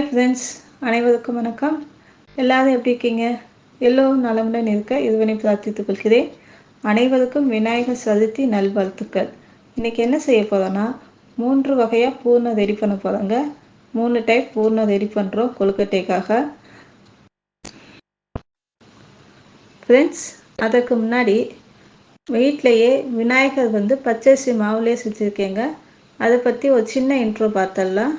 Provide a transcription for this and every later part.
Friends, அனைவருக்கும் வணக்கம். எல்லாரும் எப்படி இருக்கீங்க? எல்லோரும் நலமுடன் இருக்க இறைவனை பிரார்த்தித்துக் கொள்கிறேன். அனைவருக்கும் விநாயகர் சதுர்த்தி நல்வாழ்த்துக்கள். இன்னைக்கு என்ன செய்ய போகிறோன்னா 3 வகையாக பூர்ணம் ரெடி பண்ண போகிறோங்க. 3 டைப் பூர்ணம் ரெடி பண்ணுறோம் கொழுக்கட்டைக்காக. ஃப்ரெண்ட்ஸ், அதற்கு முன்னாடி வீட்டிலையே விநாயகர் பச்சரிசி மாவுலேயே செஞ்சுருக்கேங்க. அதை பற்றி ஒரு சின்ன இன்ட்ரோ பார்த்தரலாம்.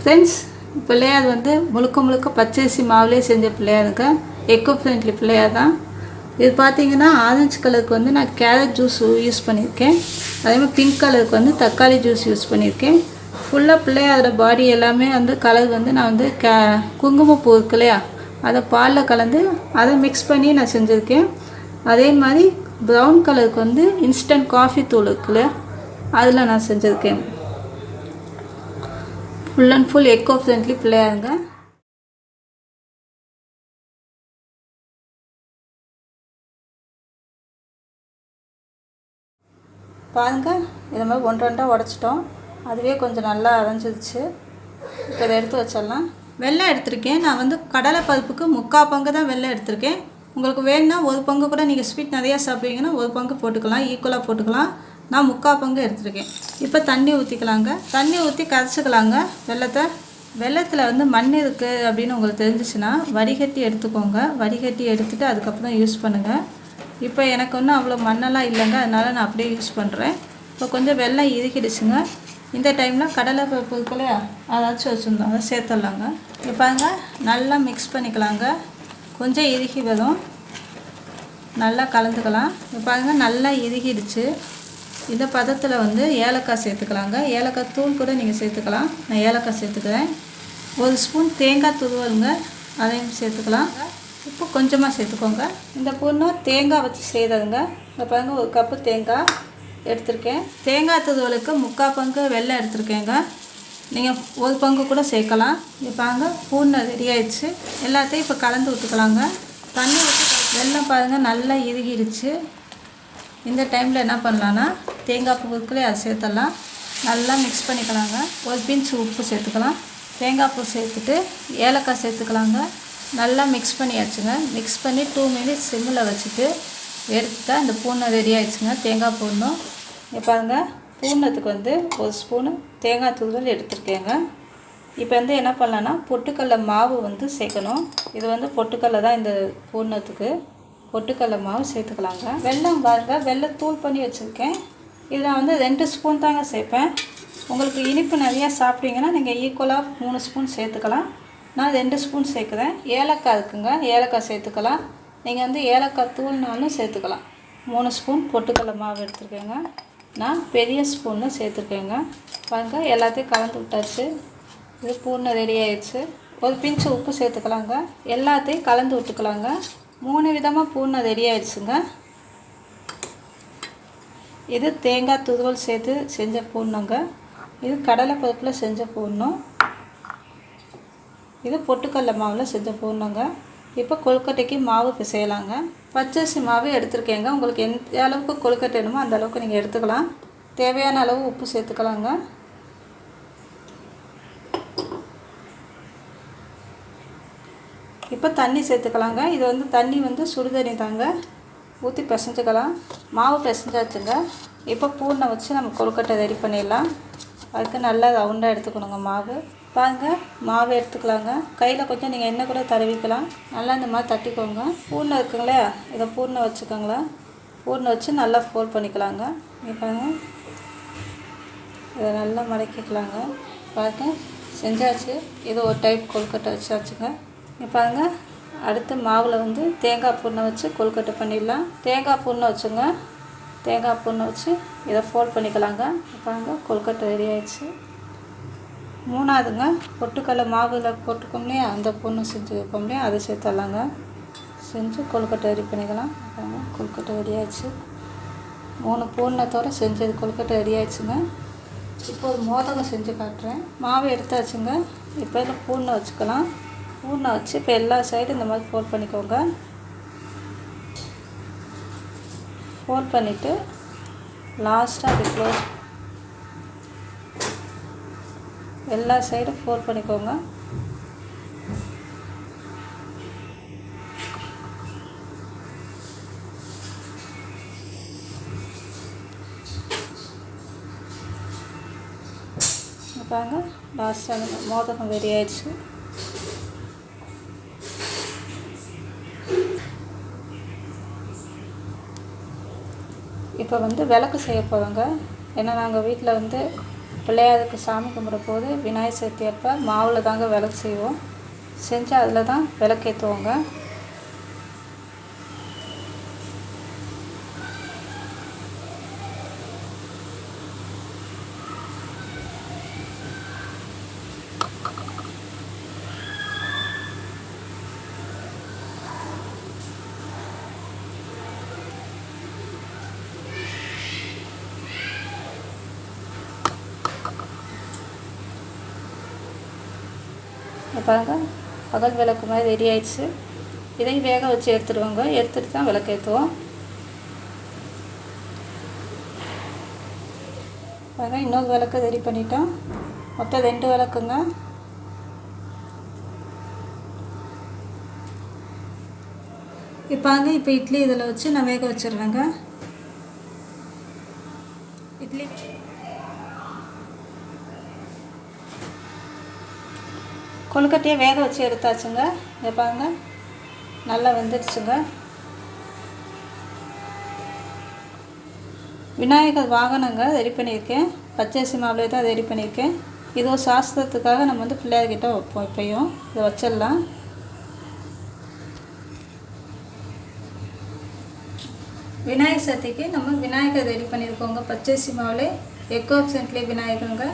ஃப்ரெண்ட்ஸ், பிள்ளையார் முழுக்க பச்சரிசி மாவுலேயே செஞ்ச பிள்ளையாருங்க. எக்கோ ஃப்ரெண்ட்லி பிள்ளையார் தான். இது பார்த்தீங்கன்னா ஆரஞ்சு கலருக்கு நான் கேரட் ஜூஸ் யூஸ் பண்ணியிருக்கேன். அதேமாதிரி பிங்க் கலருக்கு தக்காளி ஜூஸ் யூஸ் பண்ணியிருக்கேன். ஃபுல்லாக பிள்ளையாரோட பாடி எல்லாமே கலர் நான் குங்குமப்பூ இருக்கு இல்லையா, அதை பாலில் கலந்து அதை மிக்ஸ் பண்ணி நான் செஞ்சுருக்கேன். அதே மாதிரி ப்ரௌன் கலருக்கு இன்ஸ்டன்ட் காஃபி தூள் இருக்குல்ல, அதில் நான் செஞ்சுருக்கேன். Full and full eco friendly பிள்ளையாருங்க. பாருங்கள், இதை மாதிரி 1-2 உடச்சிட்டோம். அதுவே கொஞ்சம் நல்லா அரைஞ்சிருச்சு. இப்போ இதை எடுத்து வச்சிடலாம். வெல்லம் எடுத்திருக்கேன். நான் கடலை பருப்புக்கு 3/4 பங்கு தான் வெல்லம் எடுத்திருக்கேன். உங்களுக்கு வேணும்னா 1 பங்கு கூட நீங்கள் ஸ்வீட் நிறையா சாப்பிடுவீங்கன்னா 1 பங்கு போட்டுக்கலாம், ஈக்குவலாக போட்டுக்கலாம். நான் 3/4 பங்கு எடுத்திருக்கேன். இப்போ தண்ணி ஊற்றிக்கலாங்க. தண்ணி ஊற்றி கரைச்சிக்கலாங்க வெல்லத்தை. வெல்லத்தில் மண் இருக்குது அப்படின்னு உங்களுக்கு தெரிஞ்சிச்சுன்னா வடிகட்டி எடுத்துக்கோங்க. வடிகட்டி எடுத்துகிட்டு அதுக்கப்புறம் யூஸ் பண்ணுங்கள். இப்போ எனக்கு அவ்வளோ மண்ணெல்லாம் இல்லைங்க, அதனால் நான் அப்படியே யூஸ் பண்ணுறேன். இப்போ கொஞ்சம் வெல்லம் இறுக்கிடுச்சுங்க. இந்த டைமில் கடலை பருப்பு இருக்குல்லையா, அதாச்சும் வச்சுருந்தோம், அதை சேர்த்துடலாங்க. இப்போ பாருங்கள், நல்லா மிக்ஸ் பண்ணிக்கலாங்க. கொஞ்சம் இறுகி வரும், நல்லா கலந்துக்கலாம். இப்போ பாருங்கள், நல்லா இறுகிடுச்சு. இந்த பதத்தில் ஏலக்காய் சேர்த்துக்கலாங்க. ஏலக்காய் தூள் கூட நீங்கள் சேர்த்துக்கலாம். நான் ஏலக்காய் சேர்த்துக்கிறேன். 1 ஸ்பூன் தேங்காய் துருவலுங்க, அதையும் சேர்த்துக்கலாம். உப்பு கொஞ்சமாக சேர்த்துக்கோங்க. இந்த பூர்ணம் தேங்காய் வச்சு செய்கிறதுங்க. இப்போ பாருங்கள், 1 கப்பு தேங்காய் எடுத்திருக்கேன். தேங்காய் துருவலுக்கு 3/4 பங்கு வெல்லம் எடுத்திருக்கேங்க. நீங்கள் 1 பங்கு கூட சேர்க்கலாம். இப்போ பாருங்கள், பூர்ணம் ரெடி ஆயிடுச்சு. எல்லாத்தையும் இப்போ கலந்து விட்டுக்கலாங்க. தண்ணி வெல்லம் பாருங்கள் நல்லா இறுகிடுச்சு. இந்த டைமில் என்ன பண்ணலான்னா தேங்காய் பூ இருக்குல்லையே, அதை சேர்த்துடலாம். நல்லா மிக்ஸ் பண்ணிக்கலாங்க. 1 பிஞ்ச் உப்பு சேர்த்துக்கலாம். தேங்காய் பூ சேர்த்துட்டு ஏலக்காய் சேர்த்துக்கலாங்க. நல்லா மிக்ஸ் பண்ணியாச்சுங்க. மிக்ஸ் பண்ணி 2 மினிட்ஸ் சிம்மில் வச்சுட்டு எடுத்துட்டா இந்த பூர்ணம் ரெடி ஆகிடுச்சுங்க. தேங்காய் பூர்ணம். இப்போ பாருங்கள், பூர்ணத்துக்கு 1 ஸ்பூனு தேங்காய் துருவல் எடுத்துருக்கேங்க. இப்போ என்ன பண்ணலான்னா பொட்டுக்கடலை மாவு சேர்க்கணும். இது பொட்டுக்கடலை தான் இந்த பூர்ணத்துக்கு. பொட்டுக்கடலை மாவு சேர்த்துக்கலாங்க. வெல்லம் பாருங்கள், வெல்லம் தூள் பண்ணி வச்சுருக்கேன். இதில் நான் 2 ஸ்பூன் தாங்க சேர்ப்பேன். உங்களுக்கு இனிப்பு நிறையா சாப்பிட்டீங்கன்னா நீங்கள் ஈக்குவலாக 3 ஸ்பூன் சேர்த்துக்கலாம். நான் 2 ஸ்பூன் சேர்க்குறேன். ஏலக்காய் இருக்குங்க, ஏலக்காய் சேர்த்துக்கலாம். நீங்கள் ஏலக்காய் தூள்னாலும் சேர்த்துக்கலாம். 3 ஸ்பூன் பொட்டுக்கடலை மாவு எடுத்துருக்கேங்க. நான் பெரிய ஸ்பூன்னு சேர்த்துருக்கேங்க. பாருங்கள், எல்லாத்தையும் கலந்து விட்டாச்சு. இது பூர்ணம் ரெடி ஆயிடுச்சு. 1 பிஞ்சு உப்பு சேர்த்துக்கலாங்க. எல்லாத்தையும் கலந்து விட்டுக்கலாங்க. 3 விதமாக பூர்ணம் ரெடி ஆயிடுச்சுங்க. இது தேங்காய் துருவல் சேர்த்து செஞ்ச பூர்ணங்க. இது கடலை பருப்பில் செஞ்ச பூர்ணம். இது பொட்டுக்கடலை மாவில் செஞ்ச பூர்ணங்க. இப்போ கொழுக்கட்டைக்கு மாவு பிசையலாங்க. பச்சரிசி மாவு எடுத்துருக்கேங்க. உங்களுக்கு எந்த அளவுக்கு கொழுக்கட்டை வேணுமோ அந்த அளவுக்கு நீங்கள் எடுத்துக்கலாம். தேவையான அளவு உப்பு சேர்த்துக்கலாங்க. இப்போ தண்ணி சேர்த்துக்கலாங்க. இது தண்ணி சுடுதண்ணி தாங்க, ஊற்றி பிசைஞ்சுக்கலாம். மாவு பிசைஞ்சாச்சுங்க. இப்போ பூர்ணம் வச்சு நம்ம கொழுக்கட்டை ரெடி பண்ணிடலாம். அதுக்கு நல்லா ரவுண்டாக எடுத்துக்கணுங்க மாவு. பாருங்கள், மாவு எடுத்துக்கலாங்க. கையில் கொஞ்சம் நீங்கள் எண்ணெய் கூட தடவிக்கலாம். நல்லா இந்த மாதிரி தட்டிக்கோங்க. பூர்ணம் இருக்குங்களே, இதை பூர்ணம் வச்சுக்கோங்களா. பூர்ணம் வச்சு நல்லா ஃபோல்ட் பண்ணிக்கலாங்க. இப்போ இதை நல்லா மடக்கிக்கலாங்க. பாருங்கள், செஞ்சாச்சு. இது ஒரு டைப் கொழுக்கட்டை வச்சாச்சுங்க. இப்போ பாருங்கள், அடுத்து மாவில் தேங்காய் பூர்ணம் வச்சு கொழுக்கட்டை பண்ணிடலாம். தேங்காய் பூர்ணம் வச்சுங்க. தேங்காய் பூர்ணம் வச்சு இதை ஃபோல்ட் பண்ணிக்கலாங்க. பாருங்க, கொழுக்கட்டை ரெடி ஆயிடுச்சு. 3ஆவதுங்க, பொட்டுக்கடலை மாவில் போட்டுக்கோம் இல்லையா, அந்த பூர்ணம் செஞ்சு வைப்போம் இல்லையா, அதை சேர்த்துடலாங்க. செஞ்சு கொழுக்கட்டை ரெடி பண்ணிக்கலாம். பாருங்க, கொழுக்கட்டை ரெடி ஆயிடுச்சு. 3 பூர்ணத்தோடு செஞ்சது கொழுக்கட்டை ரெடி ஆயிடுச்சுங்க. இப்போ ஒரு மோதகம் செஞ்சு காட்டுறேன். மாவு எடுத்தாச்சுங்க. இப்போ இதில் பூர்ணம் வச்சுக்கலாம். பூர்ணம் வச்சு இப்போ எல்லா சைடும் இந்த மாதிரி ஃபோல்ட் பண்ணிக்கோங்க. ஃபோல்ட் பண்ணிவிட்டு லாஸ்ட்டாக அப்படி க்ளோஸ் எல்லா சைடும் ஃபோல்ட் பண்ணிக்கோங்க. பாருங்க, லாஸ்ட்டாக மோதகம் ரெடி ஆயிடுச்சு. இப்போ வந்து விளக்கு செய்ய போகிறோங்க. ஏன்னா நாங்கள் வீட்டில் வந்து பிள்ளையாருக்கு சாமி கும்பிட போது விநாயகர் சதுர்த்தி அப்போ மாவில் தாங்க விளக்கு செய்வோம். செஞ்சு அதில் தான் விளக்கேற்றுவோங்க. பாருங்க, பகல் விளக்கு மாதிரி ரெடி ஆயிடுச்சு. இதையும் வேக வச்சு எடுத்துடுவோங்க. எடுத்துகிட்டு தான் விளக்கேற்றுவோம். பாருங்க, இன்னொரு விளக்கு ரெடி பண்ணிட்டோம். மொத்தம் 2 விளக்குங்க. இப்போ இட்லி இதில் வச்சு நான் வேக வச்சிடுறேங்க. இட்லி கொழுக்கட்டையை வேக வச்சு எடுத்தாச்சுங்க. இதை பாருங்க, நல்லா வெந்துடுச்சுங்க. விநாயகர் வாகனங்க ரெடி பண்ணியிருக்கேன். பச்சரிசி மாவுலே தான் ரெடி பண்ணியிருக்கேன். இது ஒரு சாஸ்திரத்துக்காக நம்ம வந்து பிள்ளையார்கிட்ட வைப்போம். இப்போயும் இதை வச்சிடலாம். விநாயகர் சதுர்த்திக்கு நம்ம விநாயகர் ரெடி பண்ணியிருக்கோங்க. பச்சரிசி மாவுலே எக்கோ ஆப்சன்ட்லேயே விநாயகங்க.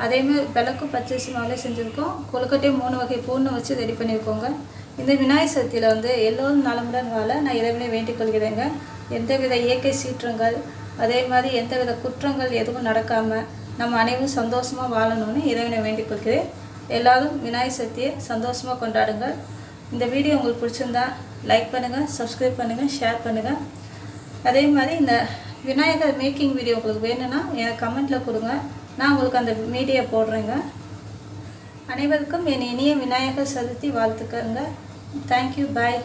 அதேமாதிரி விளக்கும் பச்சரிசி மாவுலே செஞ்சுருக்கோம். கொழுக்கட்டையும் 3 வகை பூர்ணம் வச்சு ரெடி பண்ணியிருக்கோங்க. இந்த விநாயகர் சதுர்த்தியில் வந்து எல்லோரும் நலமுடன் வாழ நான் இறைவனை வேண்டிக் கொள்கிறேங்க. எந்தவித இயற்கை சீற்றங்கள், அதே மாதிரி எந்தவித குற்றங்கள் எதுவும் நடக்காமல் நம்ம அனைவரும் சந்தோஷமாக வாழணும்னு இறைவனை வேண்டிக் கொள்கிறேன். எல்லோரும் விநாயகர் சதுர்த்தியை சந்தோஷமாக கொண்டாடுங்க. இந்த வீடியோ உங்களுக்கு பிடிச்சிருந்தா லைக் பண்ணுங்கள், சப்ஸ்கிரைப் பண்ணுங்கள், ஷேர் பண்ணுங்கள். அதே மாதிரி இந்த விநாயகர் மேக்கிங் வீடியோ உங்களுக்கு வேணும்னா எனக்கு கமெண்ட்டில் கொடுங்க. நான் உங்களுக்கு அந்த வீடியோ போடுறேங்க. அனைவருக்கும் என் இனிய விநாயகர் சதுர்த்தி வாழ்த்துக்கங்க. தேங்க்யூ, பாய்.